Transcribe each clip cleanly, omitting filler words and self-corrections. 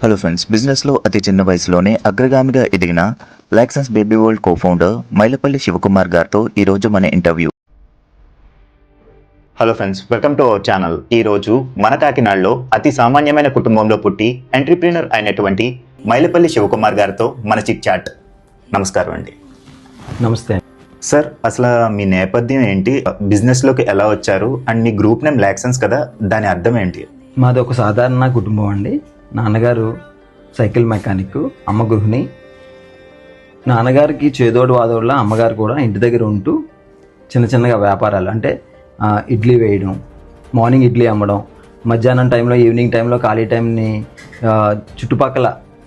Hello friends, బిజినెస్లో అతి చిన్న వయసులోనే అగ్రగామిగా ఎదిగిన లాక్సన్స్ baby world cofounder Mailapalli Shivakumar గారితో ఈరోజు మన ఇంటర్వ్యూ. Hello friends, welcome to our channel. ఈరోజు మన కాకినాడలో అతి సామాన్యమైన కుటుంబంలో పుట్టి ఎంటర్‌ప్రెన్యూర్ అయినటువంటి మైలపల్లి శివకుమార్ గారితో మన చిట్ చాట్. నమస్కారం అండి. నమస్తే సార్, అసలు మీ నేపథ్యం ఏంటి, బిజినెస్లోకి ఎలా వచ్చారు, అండ్ మీ గ్రూప్ నేమ్ లాక్సన్స్ కదా, దాని అర్థం ఏంటి? మాది ఒక సాధారణ కుటుంబం అండి. నాన్నగారు సైకిల్ మెకానిక్, అమ్మ గృహిణి. నాన్నగారికి చేదోడు వాదోడులా అమ్మగారు కూడా ఇంటి దగ్గర ఉంటూ చిన్న చిన్నగా వ్యాపారాలు, అంటే ఇడ్లీ వేయడం, మార్నింగ్ ఇడ్లీ అమ్మడం, మధ్యాహ్నం టైంలో ఈవినింగ్ టైంలో ఖాళీ టైంని చుట్టుపక్కల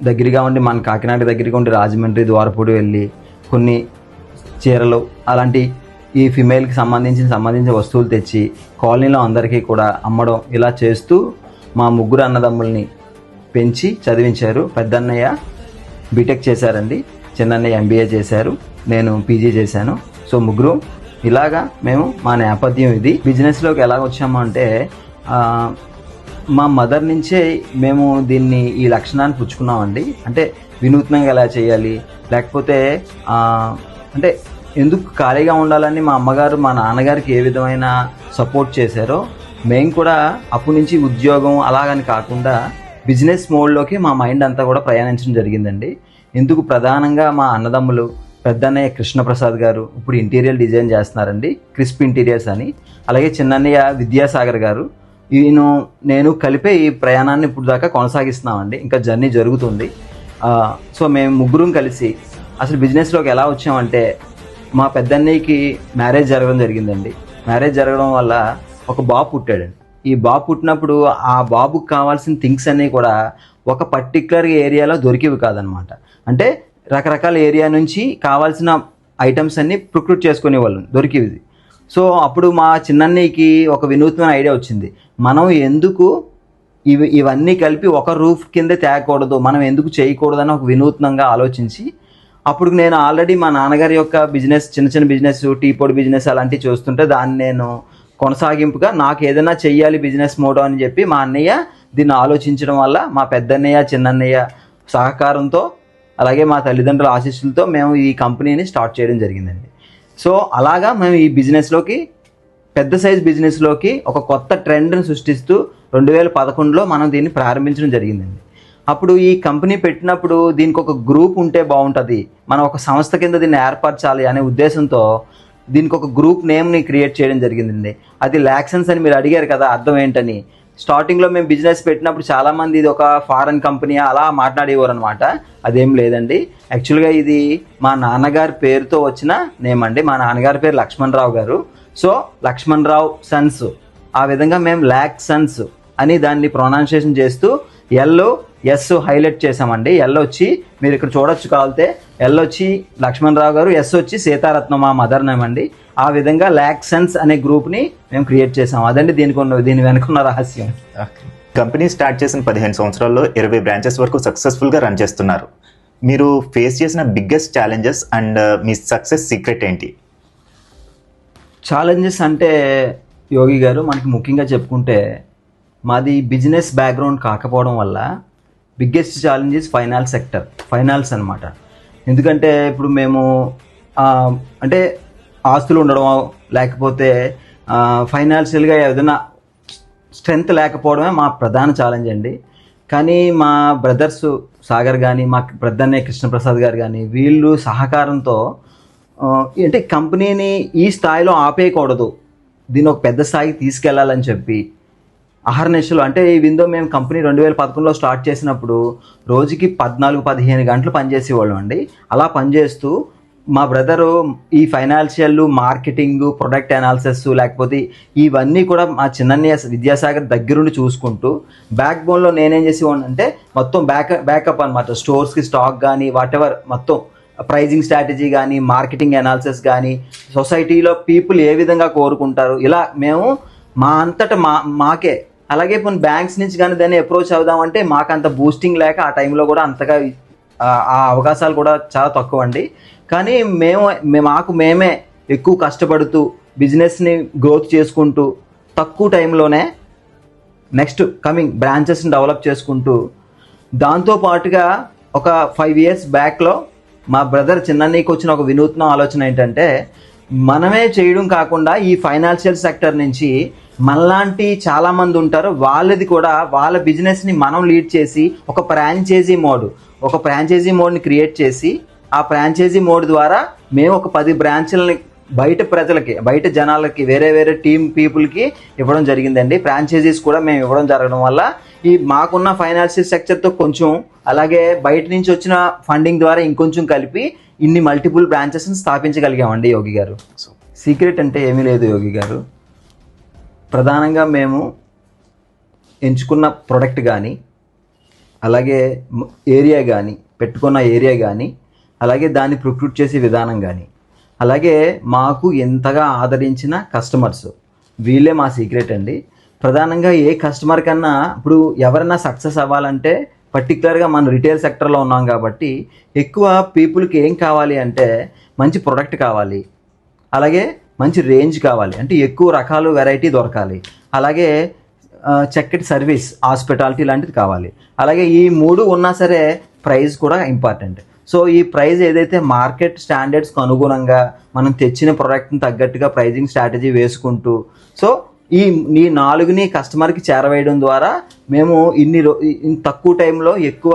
దగ్గరగా ఉండి, మన కాకినాడ దగ్గరగా ఉండి రాజమండ్రి, ద్వారపూడి వెళ్ళి కొన్ని చీరలు అలాంటి ఈ ఫిమేల్కి సంబంధించిన వస్తువులు తెచ్చి కాలనీలో అందరికీ కూడా అమ్మడం, ఇలా చేస్తూ మా ముగ్గురు అన్నదమ్ముల్ని పెంచి చదివించారు. పెద్దన్నయ్య బీటెక్ చేశారండి, చిన్నన్నయ్య ఎంబీఏ చేశారు, నేను పీజీ చేశాను. సో ముగ్గురు ఇలాగా మేము, మా నేపథ్యం ఇది. బిజినెస్లోకి ఎలా వచ్చాము అంటే మా మదర్ నుంచే మేము దీన్ని, ఈ లక్షణాన్ని పుచ్చుకున్నామండి. అంటే వినూత్నంగా ఎలా చేయాలి, లేకపోతే అంటే ఎందుకు ఖాళీగా ఉండాలని మా అమ్మగారు మా నాన్నగారికి ఏ విధమైన సపోర్ట్ చేశారో, మేము కూడా అప్పటి నుంచి ఉద్యోగం అలాగని కాకుండా బిజినెస్ మోడ్లోకి మా మైండ్ అంతా కూడా ప్రయాణించడం జరిగిందండి. ఇందుకు ప్రధానంగా మా అన్నదమ్ములు, పెద్దన్నయ్య కృష్ణప్రసాద్ గారు ఇప్పుడు ఇంటీరియర్ డిజైన్ చేస్తున్నారండి, క్రిస్ప్ ఇంటీరియర్స్ అని. అలాగే చిన్నన్నయ్య విద్యాసాగర్ గారు, నేను కలిపే ఈ ప్రయాణాన్ని ఇప్పుడు దాకా కొనసాగిస్తున్నామండి. ఇంకా జర్నీ జరుగుతుంది. సో మేము ముగ్గురం కలిసి అసలు బిజినెస్లోకి ఎలా వచ్చామంటే, మా పెద్దన్నయ్యకి మ్యారేజ్ జరగడం జరిగిందండి. మ్యారేజ్ జరగడం వల్ల ఒక బాబు పుట్టాడండి. ఈ బాబు పుట్టినప్పుడు ఆ బాబుకి కావాల్సిన థింగ్స్ అన్నీ కూడా ఒక పర్టికులర్ ఏరియాలో దొరికేవి కాదనమాట. అంటే రకరకాల ఏరియా నుంచి కావాల్సిన ఐటమ్స్ అన్నీ ప్రొక్యూర్ చేసుకునేవాళ్ళు, దొరికేవి. సో అప్పుడు మా చిన్నన్నయ్యకి ఒక వినూత్నమైన ఐడియా వచ్చింది. మనం ఎందుకు ఇవన్నీ కలిపి ఒక రూఫ్ కింద తేకూడదు, మనం ఎందుకు చేయకూడదని ఒక వినూత్నంగా ఆలోచించి, అప్పుడు నేను ఆల్రెడీ మా నాన్నగారి యొక్క బిజినెస్, చిన్న బిజినెస్, టీ పొడి బిజినెస్ అలాంటివి చూస్తుంటే దాన్ని నేను కొనసాగింపుగా నాకు ఏదైనా చెయ్యాలి బిజినెస్ మోడో అని చెప్పి మా అన్నయ్య దీన్ని ఆలోచించడం వల్ల మా పెద్దన్నయ్య, చిన్నన్నయ్య సహకారంతో, అలాగే మా తల్లిదండ్రుల ఆశీస్సులతో మేము ఈ కంపెనీని స్టార్ట్ చేయడం జరిగిందండి. సో అలాగా మేము ఈ బిజినెస్లోకి, పెద్ద సైజ్ బిజినెస్లోకి ఒక కొత్త ట్రెండ్ని సృష్టిస్తూ 2011లో మనం దీన్ని ప్రారంభించడం జరిగిందండి. అప్పుడు ఈ కంపెనీ పెట్టినప్పుడు దీనికి ఒక గ్రూప్ ఉంటే బాగుంటుంది, మనం ఒక సంస్థ కింద దీన్ని ఏర్పరచాలి అనే ఉద్దేశంతో దీనికి ఒక గ్రూప్ నేమ్ని క్రియేట్ చేయడం జరిగిందండి. అది లాక్సన్స్ అని మీరు అడిగారు కదా, అర్థం ఏంటని. స్టార్టింగ్లో మేము బిజినెస్ పెట్టినప్పుడు చాలామంది ఇది ఒక ఫారెన్ కంపెనీ అలా మాట్లాడేవారు అనమాట. అదేం లేదండి. యాక్చువల్గా ఇది మా నాన్నగారి పేరుతో వచ్చిన నేమ్ అండి. మా నాన్నగారి పేరు లక్ష్మణరావు గారు. సో లక్ష్మణరావు సన్స్, ఆ విధంగా మేము లాక్సన్స్ అని దాన్ని ప్రొనౌన్సియేషన్ చేస్తూ ఎస్ హైలైట్ చేసామండి. ఎల్ వచ్చి మీరు ఇక్కడ చూడొచ్చు, కావాలితే ఎల్ వచ్చి లక్ష్మణరావు గారు, ఎస్ వచ్చి సీతారత్నం మా మదర్ నేమ్ అండి. ఆ విధంగా లాక్సన్స్ అనే గ్రూప్ని మేము క్రియేట్ చేసాం. అదండి దీని వెనుకున్న రహస్యం. కంపెనీ స్టార్ట్ చేసిన 15 సంవత్సరాల్లో 20 బ్రాంచెస్ వరకు సక్సెస్ఫుల్గా రన్ చేస్తున్నారు. మీరు ఫేస్ చేసిన biggest challenges and me success secret ఏంటి? ఛాలెంజెస్ అంటే యోగి గారు, మనకి ముఖ్యంగా చెప్పుకుంటే మాది బిజినెస్ బ్యాక్గ్రౌండ్ కాకపోవడం వల్ల బిగ్గెస్ట్ ఛాలెంజెస్ ఫైనాన్స్ అనమాట. ఎందుకంటే ఇప్పుడు మేము అంటే ఆస్తులు ఉండడం, లేకపోతే ఫైనాన్షియల్గా ఏదైనా స్ట్రెంగ్త్ లేకపోవడమే మా ప్రధాన ఛాలెంజ్ అండి. కానీ మా బ్రదర్స్ సాగర్ కానీ, మా పెద్దన్నయ్య కృష్ణప్రసాద్ గారు కానీ, వీళ్ళు సహకారంతో అంటే కంపెనీని ఈ స్థాయిలో ఆపేయకూడదు, దీన్ని ఒక పెద్ద స్థాయికి తీసుకెళ్లాలని చెప్పి అహర్నిశలు, అంటే ఈ విందో మేము కంపెనీ 2011లో స్టార్ట్ చేసినప్పుడు రోజుకి 14-15 గంటలు పనిచేసేవాళ్ళం అండి. అలా పనిచేస్తూ మా బ్రదరు ఈ ఫైనాన్షియల్, మార్కెటింగ్, ప్రొడక్ట్ అనాలిసిస్, లేకపోతే ఇవన్నీ కూడా మా చిన్నన్నయ్య విద్యాసాగర్ దగ్గరుండి చూసుకుంటూ, బ్యాక్ బోన్లో నేనేం చేసేవాడిని అంటే మొత్తం బ్యాకప్ అనమాట. స్టోర్స్కి స్టాక్ కానీ, వాటెవర్, మొత్తం ప్రైజింగ్ స్ట్రాటజీ కానీ, మార్కెటింగ్ అనాలిసిస్ కానీ, సొసైటీలో పీపుల్ ఏ విధంగా కోరుకుంటారు, ఇలా మేము మా అంతటా మాకే. అలాగే కొన్ని బ్యాంక్స్ నుంచి కానీ దాన్ని అప్రోచ్ అవుదామంటే మాకు అంత బూస్టింగ్ లేక ఆ టైంలో కూడా అంతగా ఆ అవకాశాలు కూడా చాలా తక్కువ అండి. కానీ మేమే ఎక్కువ కష్టపడుతూ బిజినెస్ని గ్రోత్ చేసుకుంటూ తక్కువ టైంలోనే నెక్స్ట్ కమింగ్ బ్రాంచెస్ని డెవలప్ చేసుకుంటూ దాంతో పాటుగా ఒక 5 years బ్యాక్లో మా బ్రదర్ చిన్నన్నీకి వచ్చిన ఒక వినూత్న ఆలోచన ఏంటంటే, మనమే చేయడం కాకుండా ఈ ఫైనాన్షియల్ సెక్టర్ నుంచి మనలాంటి చాలామంది ఉంటారు, వాళ్ళది కూడా వాళ్ళ బిజినెస్ని మనం లీడ్ చేసి ఒక ఫ్రాంచైజీ మోడ్ని క్రియేట్ చేసి ఆ ఫ్రాంచైజీ మోడ్ ద్వారా మేము ఒక 10 బ్రాంచ్లని బయట ప్రజలకి, బయట జనాలకి, వేరే వేరే టీమ్ పీపుల్కి ఇవ్వడం జరిగిందండి. ఫ్రాంచైజీస్ కూడా మేము ఇవ్వడం జరగడం వల్ల ఈ మాకున్న ఫైనాన్షియల్ సెక్టర్తో కొంచెం, అలాగే బయట నుంచి వచ్చిన ఫండింగ్ ద్వారా ఇంకొంచెం కలిపి ఇన్ని మల్టిపుల్ బ్రాంచెస్ని స్థాపించగలిగామండి యోగి గారు. సీక్రెట్ అంటే ఏమీ లేదు యోగి గారు. ప్రధానంగా మేము ఎంచుకున్న ప్రోడక్ట్ కానీ, అలాగే ఏరియా కానీ, పెట్టుకున్న ఏరియా కానీ, అలాగే దాన్ని ప్రొక్యూట్ చేసే విధానం కానీ, అలాగే మాకు ఎంతగా ఆదరించిన కస్టమర్స్, వీళ్ళే మా సీక్రెట్ అండి. ప్రధానంగా ఏ కస్టమర్ కన్నా ఇప్పుడు ఎవరైనా సక్సెస్ అవ్వాలంటే, పర్టికులర్గా మనం రిటైల్ సెక్టర్లో ఉన్నాం కాబట్టి ఎక్కువ పీపుల్కి ఏం కావాలి అంటే మంచి ప్రోడక్ట్ కావాలి, అలాగే మంచి రేంజ్ కావాలి, అంటే ఎక్కువ రకాలు వెరైటీ దొరకాలి, అలాగే చక్కటి సర్వీస్, హాస్పిటాలిటీ లాంటిది కావాలి. అలాగే ఈ 3 ఉన్నా సరే ప్రైస్ కూడా ఇంపార్టెంట్. సో ఈ ప్రైస్ ఏదైతే మార్కెట్ స్టాండర్డ్స్కి అనుగుణంగా మనం తెచ్చిన ప్రోడక్ట్ని తగ్గట్టుగా ప్రైజింగ్ స్ట్రాటజీ వేసుకుంటూ, సో ఈ 4ని కస్టమర్కి చేరవేయడం ద్వారా మేము ఇన్ని తక్కువ టైంలో ఎక్కువ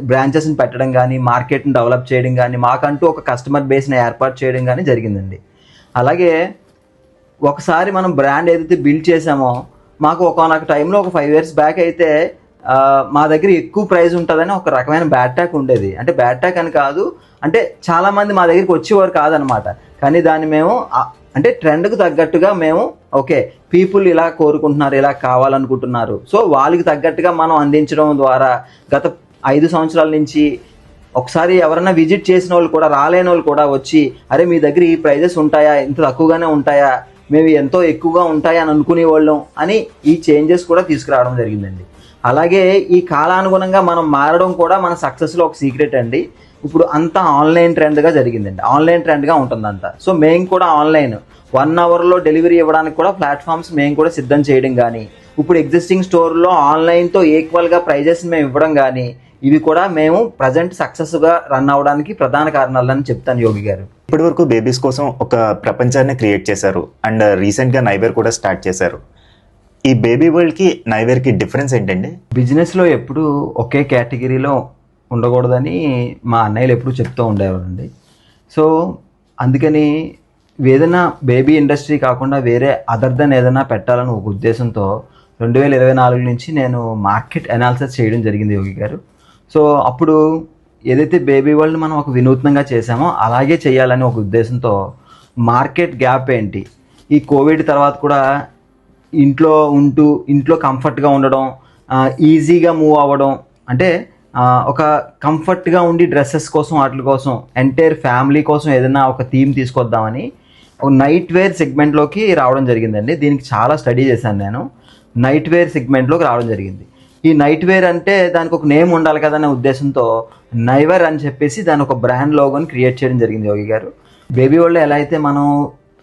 బ్రాంచెస్ని పెట్టడం కానీ, మార్కెట్ని డెవలప్ చేయడం కానీ, మాకంటూ ఒక కస్టమర్ బేస్ని ఏర్పాటు చేయడం కానీ జరిగిందండి. అలాగే ఒకసారి మనం బ్రాండ్ ఏదైతే బిల్డ్ చేసామో, మాకు ఒకనొక టైంలో ఒక 5 years బ్యాక్ అయితే మా దగ్గర ఎక్కువ ప్రైస్ ఉంటుందని ఒక రకమైన బ్యాడ్ టాక్ ఉండేది. అంటే బ్యాడ్ టాక్ అని కాదు, అంటే చాలామంది మా దగ్గరికి వచ్చేవారు కాదనమాట. కానీ దాన్ని మేము అంటే ట్రెండ్కు తగ్గట్టుగా మేము ఓకే పీపుల్ ఇలా కోరుకుంటున్నారు, ఇలా కావాలనుకుంటున్నారు, సో వాళ్ళకి తగ్గట్టుగా మనం అందించడం ద్వారా గత 5 సంవత్సరాల నుంచి ఒకసారి ఎవరైనా విజిట్ చేసిన వాళ్ళు కూడా, రాలేని వాళ్ళు కూడా వచ్చి, అరే మీ దగ్గర ఈ ప్రైజెస్ ఉంటాయా, ఇంత తక్కువగానే ఉంటాయా, మేము ఎంతో ఎక్కువగా ఉంటాయా అని అనుకునే వాళ్ళం అని ఈ చేంజెస్ కూడా తీసుకురావడం జరిగిందండి. అలాగే ఈ కాలానుగుణంగా మనం మారడం కూడా మన సక్సెస్లో ఒక సీక్రెట్ అండి. ఇప్పుడు అంతా ఆన్లైన్ ట్రెండ్గా జరిగిందండి, ఆన్లైన్ ట్రెండ్గా ఉంటుందంతా. సో మేము కూడా ఆన్లైన్ 1 hourలో డెలివరీ ఇవ్వడానికి కూడా ప్లాట్ఫామ్స్ మేము కూడా సిద్ధం చేయడం కానీ, ఇప్పుడు ఎగ్జిస్టింగ్ స్టోర్లో ఆన్లైన్తో ఈక్వల్గా ప్రైజెస్ని మేము ఇవ్వడం కానీ, ఇవి కూడా మేము ప్రజెంట్ సక్సెస్గా రన్ అవ్వడానికి ప్రధాన కారణాలని చెప్తాను యోగి గారు. ఇప్పటి వరకు బేబీస్ కోసం ఒక ప్రపంచాన్ని క్రియేట్ చేశారు అండ్ రీసెంట్గా నైవేర్ కూడా స్టార్ట్ చేశారు. ఈ బేబీ వరల్డ్కి నైవేర్కి డిఫరెన్స్ ఏంటండి? బిజినెస్లో ఎప్పుడు ఒకే కేటగిరీలో ఉండకూడదని మా అన్నయ్యలు ఎప్పుడు చెప్తూ ఉండేవారండి. సో అందుకని ఏదైనా బేబీ ఇండస్ట్రీ కాకుండా వేరే అదర్ దెన్ ఏదైనా పెట్టాలని ఒక ఉద్దేశంతో 2024 నుంచి నేను మార్కెట్ అనాలిసిస్ చేయడం జరిగింది యోగి గారు. సో అప్పుడు ఏదైతే బేబీ వరల్డ్ మనం ఒక వినూత్నంగా చేసామో అలాగే చేయాలని ఒక ఉద్దేశంతో మార్కెట్ గ్యాప్ ఏంటి, ఈ కోవిడ్ తర్వాత కూడా ఇంట్లో ఉంటూ ఇంట్లో కంఫర్ట్గా ఉండడం, ఈజీగా మూవ్ అవ్వడం, అంటే ఒక కంఫర్ట్గా ఉండి డ్రెస్సెస్ కోసం వాటి కోసం ఎంటైర్ ఫ్యామిలీ కోసం ఏదైనా ఒక థీమ్ తీసుకొద్దామని ఒక నైట్ వేర్ సెగ్మెంట్లోకి రావడం జరిగిందండి. దీనికి చాలా స్టడీ చేశాను నేను. నైట్ వేర్ సెగ్మెంట్లోకి రావడం జరిగింది. ఈ నైట్ వేర్ అంటే దానికి ఒక నేమ్ ఉండాలి కదా అనే ఉద్దేశంతో నైవర్ అని చెప్పేసి దాని ఒక బ్రాండ్ లోగోని క్రియేట్ చేయడం జరిగింది యోగి గారు. బేబీ వరల్డ్ ఎలా అయితే మనం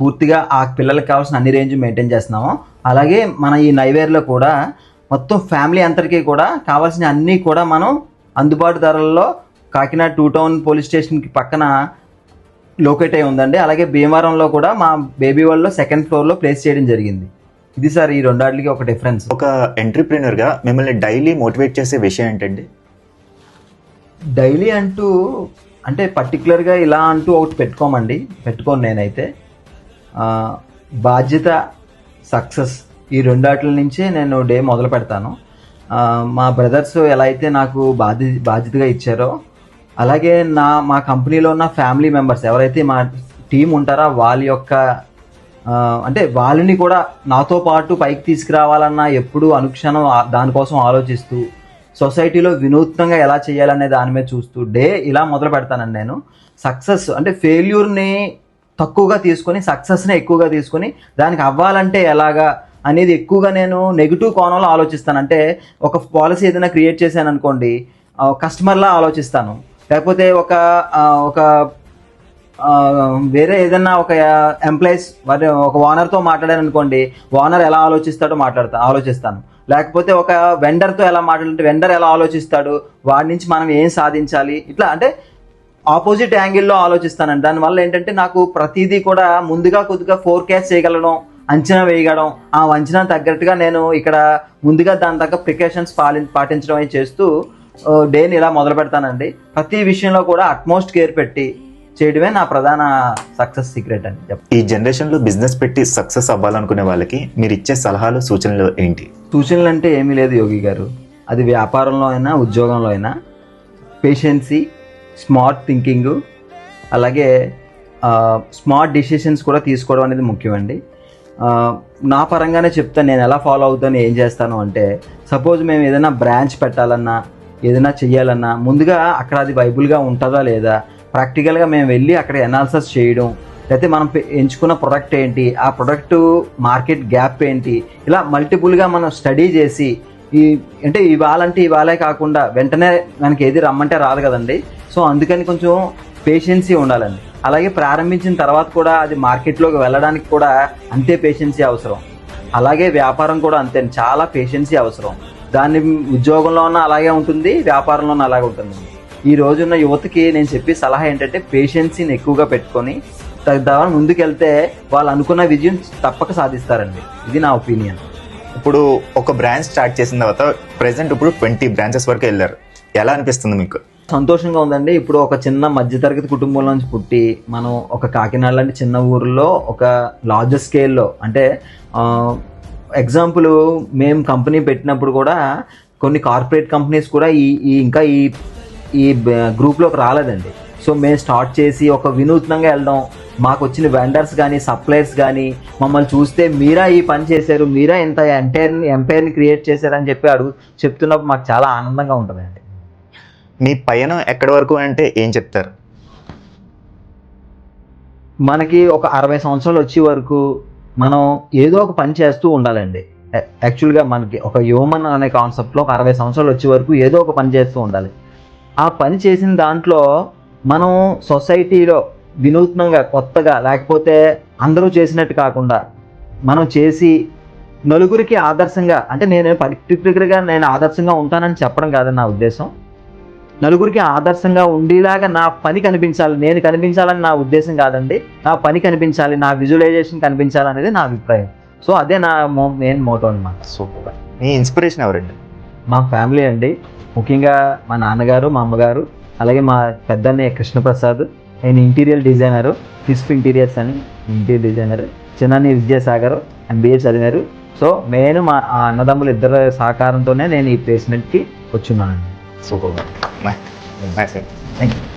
పూర్తిగా ఆ పిల్లలకి కావాల్సిన అన్ని రేంజ్ మెయింటైన్ చేస్తున్నామో, అలాగే మన ఈ నైవేర్లో కూడా మొత్తం ఫ్యామిలీ అందరికీ కూడా కావాల్సిన అన్నీ కూడా మనం అందుబాటు ధరల్లో కాకినాడ 2 Town పోలీస్ స్టేషన్కి పక్కన లొకేట్ అయి ఉందండి. అలాగే భీమవరంలో కూడా మా బేబీ వరల్డ్లో 2nd floorలో ప్లేస్ చేయడం జరిగింది. ఇది సార్ ఈ రెండాటికి ఒక డిఫరెన్స్. ఒక ఎంటర్‌ప్రెన్యూర్‌గా మిమ్మల్ని డైలీ మోటివేట్ చేసే విషయం ఏంటండి? డైలీ అంటూ అంటే పర్టికులర్గా ఇలా అంటూ ఒకటి పెట్టుకోను నేనైతే. బాధ్యత, సక్సెస్ ఈ రెండాట్ల నుంచే నేను డే మొదలు పెడతాను. మా బ్రదర్స్ ఎలా అయితే నాకు బాధ్యతగా ఇచ్చారో, అలాగే మా కంపెనీలో ఉన్న ఫ్యామిలీ మెంబర్స్ ఎవరైతే మా టీం ఉంటారో వాళ్ళ యొక్క అంటే వాళ్ళని కూడా నాతో పాటు పైకి తీసుకురావాలన్న ఎప్పుడూ అనుక్షణం దానికోసం ఆలోచిస్తూ, సొసైటీలో వినూత్నంగా ఎలా చేయాలనే దాని మీద చూస్తూ డే ఇలా మొదలు పెడతానండి నేను. సక్సెస్ అంటే ఫెయిల్యూర్ని తక్కువగా తీసుకొని సక్సెస్ని ఎక్కువగా తీసుకొని దానికి అవ్వాలంటే ఎలాగా అనేది ఎక్కువగా నేను నెగిటివ్ కోణంలో ఆలోచిస్తాను. అంటే ఒక పాలసీ ఏదైనా క్రియేట్ చేశాను అనుకోండి, కస్టమర్లా ఆలోచిస్తాను. లేకపోతే ఒక వేరే ఏదైనా ఒక ఎంప్లాయీస్ ఒక ఓనర్తో మాట్లాడాను అనుకోండి, ఓనర్ ఎలా ఆలోచిస్తాడో ఆలోచిస్తాను. లేకపోతే ఒక వెండర్తో ఎలా మాట్లాడాలంటే వెండర్ ఎలా ఆలోచిస్తాడు, వాడి నుంచి మనం ఏం సాధించాలి, ఇట్లా అంటే ఆపోజిట్ యాంగిల్లో ఆలోచిస్తానండి. దానివల్ల ఏంటంటే నాకు ప్రతిదీ కూడా ముందుగా కొద్దిగా ఫోర్కాస్ట్ చేయగలడం, అంచనా వేయగలం, ఆ అంచనా తగ్గట్టుగా నేను ఇక్కడ ముందుగా దాని తగ్గ ప్రికాషన్స్ పాటించడం అవి చేస్తూ డేని ఇలా మొదలు పెడతానండి. ప్రతి విషయంలో కూడా అట్మోస్ట్ కేర్ పెట్టి చేయడమే నా ప్రధాన సక్సెస్ సీక్రెట్ అని చెప్పి. ఈ జనరేషన్లో బిజినెస్ పెట్టి సక్సెస్ అవ్వాలనుకునే వాళ్ళకి మీరు ఇచ్చే సలహాలు సూచనలు ఏంటి? సూచనలు అంటే ఏమీ లేదు యోగి గారు. అది వ్యాపారంలో అయినా ఉద్యోగంలో అయినా పేషెన్సీ, స్మార్ట్ థింకింగ్, అలాగే స్మార్ట్ డిసిషన్స్ కూడా తీసుకోవడం అనేది ముఖ్యమండి. నా పరంగానే చెప్తాను నేను ఎలా ఫాలో అవుతాను, ఏం చేస్తాను అంటే, సపోజ్ మేము ఏదైనా బ్రాంచ్ పెట్టాలన్నా ఏదైనా చెయ్యాలన్నా ముందుగా అక్కడ అది వైబుల్గా ఉంటుందా లేదా ప్రాక్టికల్గా మేము వెళ్ళి అక్కడ ఎనాలిసిస్ చేయడం, లేకపోతే మనం ఎంచుకున్న ప్రొడక్ట్ ఏంటి, ఆ ప్రొడక్ట్ మార్కెట్ గ్యాప్ ఏంటి, ఇలా మల్టిపుల్గా మనం స్టడీ చేసి అంటే ఇవాళంటే ఇవాళే కాకుండా వెంటనే మనకి ఏది రమ్మంటే రాదు కదండి. సో అందుకని కొంచెం పేషెన్సీ ఉండాలండి. అలాగే ప్రారంభించిన తర్వాత కూడా అది మార్కెట్లోకి వెళ్ళడానికి కూడా అంతే పేషెన్సీ అవసరం. అలాగే వ్యాపారం కూడా అంతే, చాలా పేషెన్సీ అవసరం. దాన్ని ఉద్యోగంలో ఉన్న అలాగే ఉంటుంది, వ్యాపారంలో అలాగే ఉంటుంది. ఈ రోజున్న యువతకి నేను చెప్పే సలహా ఏంటంటే పేషెన్సీని ఎక్కువగా పెట్టుకొని తద్వారా ముందుకెళ్తే వాళ్ళు అనుకున్న విజయం తప్పక సాధిస్తారండి. ఇది నా ఒపీనియన్. ఇప్పుడు ఒక బ్రాంచ్ స్టార్ట్ చేసిన తర్వాత ప్రెసెంట్ ఇప్పుడు 20 బ్రాంచెస్ వరకు వెళ్ళారు. ఎలా అనిపిస్తుంది మీకు? సంతోషంగా ఉందండి. ఇప్పుడు ఒక చిన్న మధ్యతరగతి కుటుంబం నుంచి పుట్టి మనం ఒక కాకినాడ లాంటి చిన్న ఊరిలో ఒక లార్జ్ స్కేల్లో, అంటే ఎగ్జాంపుల్ మేము కంపెనీ పెట్టినప్పుడు కూడా కొన్ని కార్పొరేట్ కంపెనీస్ కూడా ఇంకా ఈ గ్రూప్లోకి రాలేదండి. సో మేము స్టార్ట్ చేసి ఒక వినూత్నంగా వెళ్దాం, మాకు వచ్చిన వెండర్స్ కానీ సప్లయర్స్ కానీ మమ్మల్ని చూస్తే మీరా ఈ పని చేశారు, మీరా ఇంత ఎంపైర్ని క్రియేట్ చేశారని చెప్పి చెప్తున్నప్పుడు మాకు చాలా ఆనందంగా ఉంటుందండి. మీ పయనం ఎక్కడి వరకు అంటే ఏం చెప్తారు? మనకి ఒక 60 సంవత్సరాలు వచ్చే వరకు మనం ఏదో ఒక పని చేస్తూ ఉండాలండి. యాక్చువల్గా మనకి ఒక హ్యూమన్ అనే కాన్సెప్ట్లో ఒక 60 సంవత్సరాలు వచ్చే వరకు ఏదో ఒక పని చేస్తూ ఉండాలి. ఆ పని చేసిన దాంట్లో మనం సొసైటీలో వినూత్నంగా కొత్తగా, లేకపోతే అందరూ చేసినట్టు కాకుండా మనం చేసి నలుగురికి ఆదర్శంగా, అంటే నేను పర్టికులర్గా నేను ఆదర్శంగా ఉంటానని చెప్పడం కాదని నా ఉద్దేశం. నలుగురికి ఆదర్శంగా ఉండేలాగా నా పని కనిపించాలి, నేను కనిపించాలని నా ఉద్దేశం కాదండి. నా పని కనిపించాలి, నా విజువలైజేషన్ కనిపించాలి అనేది నా అభిప్రాయం. సో అదే నా మెయిన్ మోటో అన్నమాట. సూపర్. మీ ఇన్స్పిరేషన్ ఎవరండి? మా ఫ్యామిలీ అండి. ముఖ్యంగా మా నాన్నగారు, మా అమ్మగారు, అలాగే మా పెద్దన్నయ్య కృష్ణప్రసాద్, నేను ఇంటీరియర్ డిజైనరు, క్రిస్ప్ ఇంటీరియర్స్ అని ఇంటీరియర్ డిజైనర్. చిన్నన్నయ్య విద్యాసాగర్ MBA చదివారు. సో నేను మా అన్నదమ్ములు ఇద్దరు సహకారంతోనే నేను ఈ ప్లేస్మెంట్కి వచ్చున్నానండి. సూపర్. Thank you.